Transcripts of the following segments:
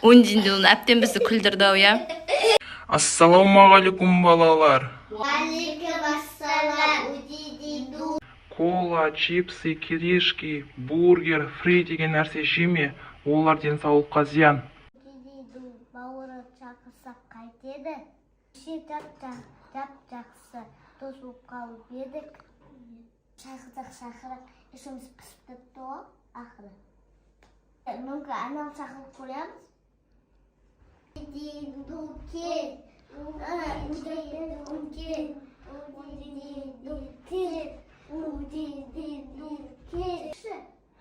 Унжиндун әптен бізді күлдірді ау, я? Ассалаумағалейкум балалар. Алейкумассалам. Кола, чипсы, кирешки, бургер, фри деген нәрсе жеме. Олар денсаулыққа зиян. Бауыры шақырсақ қайтеді. Жап-жақсы дос болып қалып едік. Шақырсақ ішіміз пісіп кетті ғой, ақыры. Мүмкін анау шақырып қоямыз.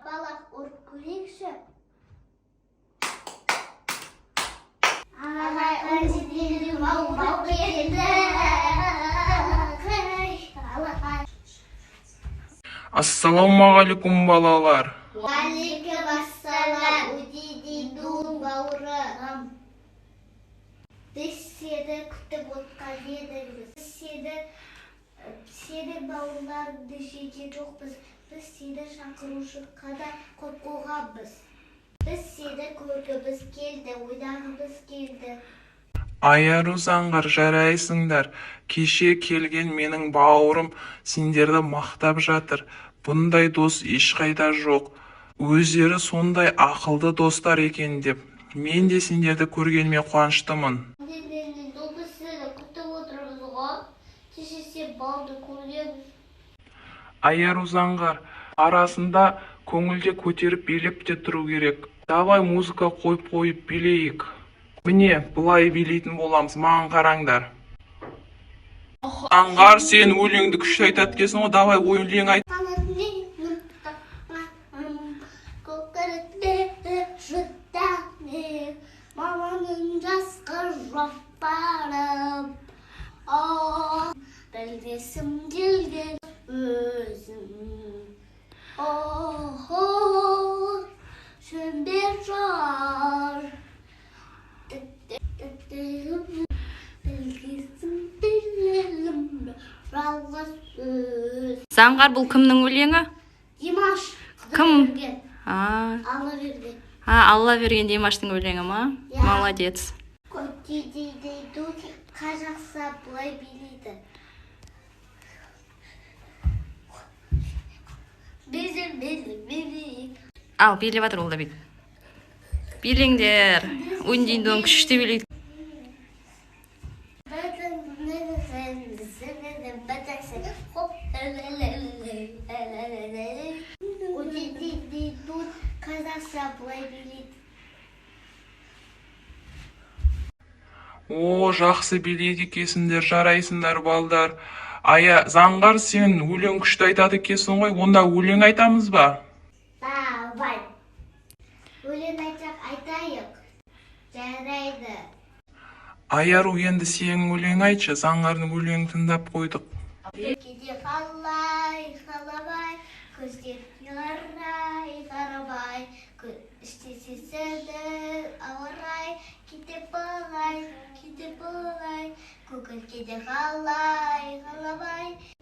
Балақ ұрып көрейікші. Ассалаумағалейкум балалар. Алейкумассалам. Бауырым. Біз сені күтіп отқан едік. Біз сені бауырларыңды жеген жоқпыз. Біз сені шақырушыға да көп қоғанбыз. Біз сені көргіміз келді, ойнағымыз келді. Айару заңғар жарайсыңдар. Кеше келген менің бауырым сендерді мақтап жатыр. Бұндай дос ешқайда жоқ. Өздері сондай ақылды достар екен деп. Мен де сендерді көргеніме қуаныштымын. Біз сені күтіп отырмыз ғой. Кеше балды көреміз. Айару заңғар арасында көңілде көтеріп билеп те тұру керек. Давай музыка қойып билейік. Міне, бұлай билейтін боламыз, маған қараңдар. Аңғар, сен өлеңді күшті айтады екенсің ғой, давай өлең айт. Маманың жасқа жаппарым, білгесім келген өзім. Шөмбер жар, білгесім білелім, жалғыз өз. Заңғар, бұл кімнің өлеңі? Димаш. Кім? Алла берген. Алла берген Димаштың өлеңі ма? Молодец. Көктейді қазақша бұлай билейді. Ал, билеп жатыр ол да бит. Билеңдер. Унжиндун күшті билейді. Қазақша бұлай билейді. О, жақсы билейді екенсіңдер, жарайсыңдар балдар. Заңғар, сен өлең күшті айтады екенсің ғой, онда өлең айтамыз ба? Давай. Өлең айтайық. Жарайды. Айару, енді сен өлең айтшы, заңғардың өлеңін тыңдап қойдық. Кеде қалай, көздер қарабай, іштесеседі ауырай, кете болай, көкіл кеде қалай,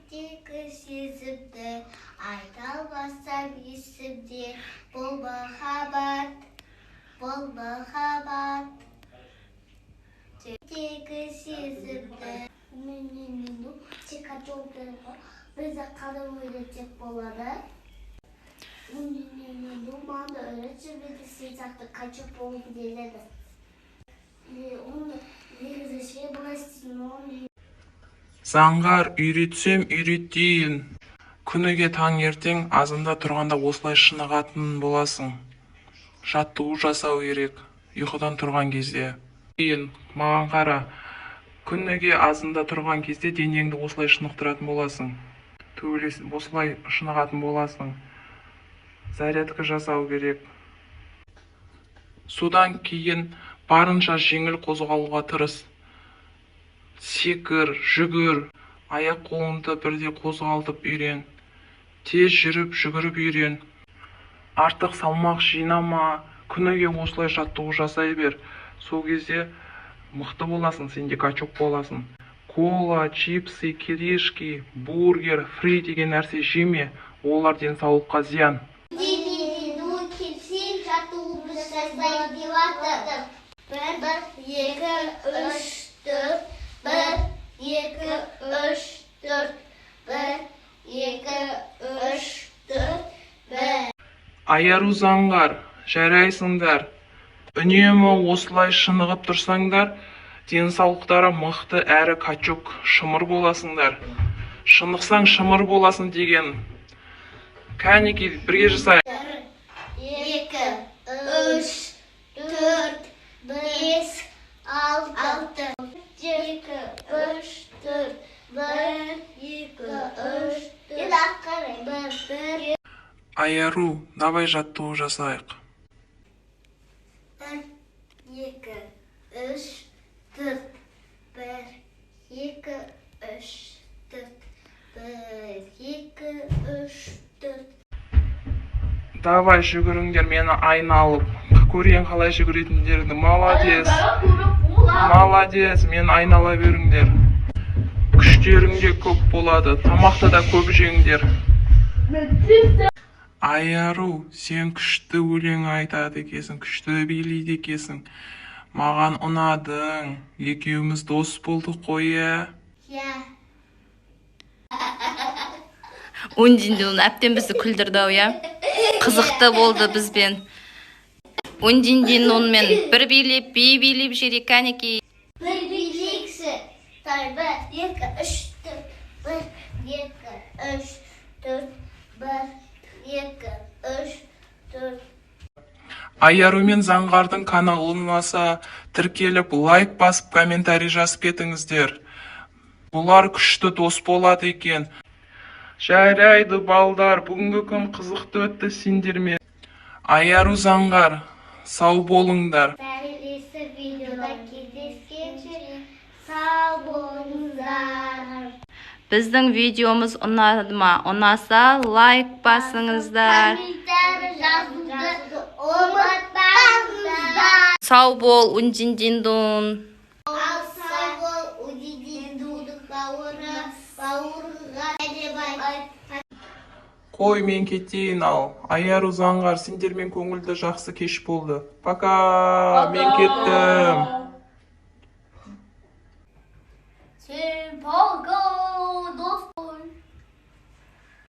тегі сезімді, айта албасам есімде, бол махаббат, тегі сезімді. Бізді қадым өйлетек болады. Думанды өйлетші беді сейтақты қачып болып деледі. Оны негізі бұлай істейін. Заңғар, үйретсем үйретейін. Күніге таңертең азында тұрғанда осылай шынығатын боласың. Жаттығу жасау керек, ұйқыдан тұрған кезде. Маған қара, күніге азында тұрған кезде денеңді осылай шынықтыратын боласың. Осылай шынығатын боласың. Зарядка жасау керек. Содан кейін барынша жеңіл қозғалуға тырыс. Секір, жүгір, аяқ қолыңды бірде қозғалтып үйрен. Тез жүріп, жүгіріп үйрен. Артық салмақ жинама, күніге осылай жаттығу жасай бер. Сол кезде мықты боласың, сенде качок боласың. Кола, чипсы, кирешки, бургер, фри деген нәрсе жеме, олар денсаулыққа зиян. Келсең, жаттығу жасай деп жатыр. Аяру заңғар, жарайсыңдар. Үнемі осылай шынығып тұрсаңдар, денсаулықтары мықты әрі качок шымыр боласыңдар. Шынықсаң шымыр боласың деген. Кәнеки бірге жасайық. 1, 2, 3, 4, 5, 6, 2, 3, 4, 1, 2, 3, 4, Аяру, давай жаттығу жасайық. 1, 2, 3, 4, 1, 2, 3, 4, 1, 2, 3, 4. Давай жүгіріңдер, мені айналып. Көрген қалай жүгіретіндеріңді. Молодец. Молодец, мені айнала беріңдер. Күштеріңде көп болады. Тамақты да көп жеңдер. Аяру, сен күшті өлең айтады екесің, күшті билейді екесің. Маған ұнадың. Екеуміз дос болдық қой, Я. Ундиндин әптен бізді күлдірді ау, Қызықты болды бізбен. Ундиндин онымен бір билеп жіберейік, кәнеки. Bir bileceksin. 1, 2, 3, 4. 1, 2, 3, 4. 1, 2, 3, 4. Аяру мен заңғардың каналын ұнаса, тіркеліп, лайк басып, комментарий жазып кетіңіздер. Бұлар күшті дос болады екен. Жарайды балдар, бүгінгі күн қызықты өтті сендермен. Аяру заңғар, сау болыңдар. Келесі видеода кездескенше сау болыңыздар. Біздің видеомыз ұнады ма? Ұнаса лайк басыңыздар. Комментарий жазуды ұмытпаңыздар. Сау бол, Ундиндин. Ал сау бол, Ундиндин бауырға бай. Қой, мен кетейін ал. Аяру заңғар, сендермен көңілді жақсы кеш болды. Пока, мен кеттім.